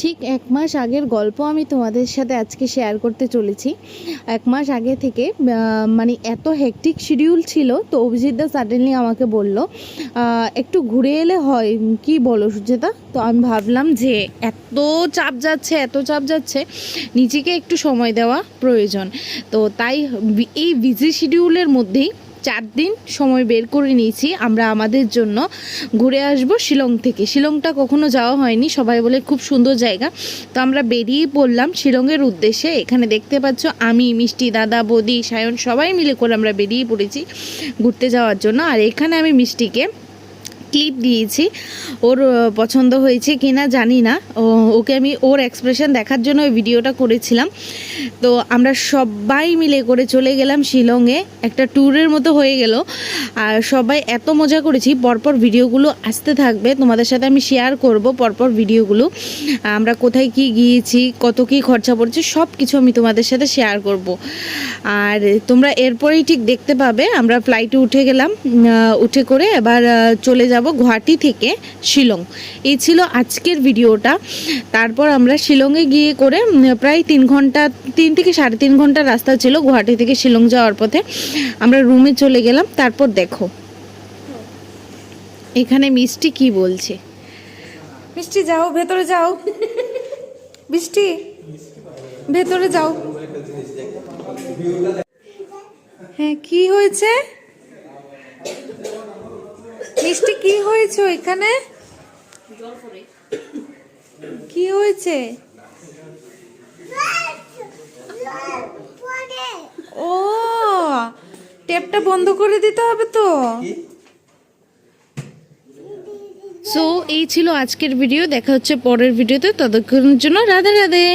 ঠিক 1 মাস আগের গল্প আমি তোমাদের সাথে আজকে শেয়ার করতে চলেছি। 1 মাস আগে থেকে মানে এত হেকটিক শিডিউল ছিল, তো অভিজিৎদা সাডেনলি আমাকে বলল একটু ঘুরে এলে হয়, কি বলো সুচেতা? তো আমি ভাবলাম যে এত চাপ যাচ্ছে নিজেকে একটু সময় দেওয়া প্রয়োজন। তো তাই এই বিজি শিডিউলের মধ্যেই 4 দিন সময় বের করে নিয়েছি আমরা আমাদের জন্য ঘুরে আসব শিলং থেকে। শিলংটা কখনো যাওয়া হয়নি, সবাই বলে খুব সুন্দর জায়গা। তো আমরা বেরিয়ে পড়লাম শিলংয়ের উদ্দেশ্যে। এখানে দেখতে পাচ্ছ আমি, মিষ্টি, দাদা, বৌদি, সায়ন সবাই মিলে করে আমরা বেরিয়ে পড়েছি ঘুরতে যাওয়ার জন্য। আর এখানে আমি মিষ্টিকে ক্লিপ দিয়েছি, ওর পছন্দ হয়েছে কিনা জানি না, ওকে আমি ওর এক্সপ্রেশন দেখার জন্য ওই ভিডিওটা করেছিলাম। তো আমরা সবাই মিলে করে চলে গেলাম শিলংয়ে, একটা ট্যুরের মতো হয়ে গেল। আর সবাই এত মজা করেছি, পরপর ভিডিওগুলো আসতে থাকবে, তোমাদের সাথে আমি শেয়ার করব পরপর ভিডিওগুলো। আমরা কোথায় কি গিয়েছি, কত কি খরচা পড়েছে, সব কিছু আমি তোমাদের সাথে শেয়ার করব। আর তোমরা এরপরেই ঠিক দেখতে পাবে আমরা ফ্লাইটে উঠে গেলাম, উঠে করে এবার চলে যাব গুয়াহাটি থেকে শিলং। এই ছিল আজকের ভিডিওটা। তারপর আমরা শিলংয়ে গিয়ে করে প্রায় 3 ঘন্টা, 3 থেকে 3.5 ঘন্টা রাস্তা ছিল গুয়াহাটি থেকে শিলং যাওয়ার পথে। আমরা রুমে চলে গেলাম। তারপর দেখো এখানে মিষ্টি কি বলছে। মিষ্টি যাও, ভেতরে যাও। মিষ্টি ভেতরে যাও। হ্যাঁ, কি হয়েছে মিষ্টি? কি হয়েছে এখানে? কি হয়েছে? ও, টেপটা বন্ধ করে দিতে হবে তো। সো এই ছিল আজকের ভিডিও। দেখা হচ্ছে পরের ভিডিওতে, ততক্ষণের জন্য রাধে রাধে।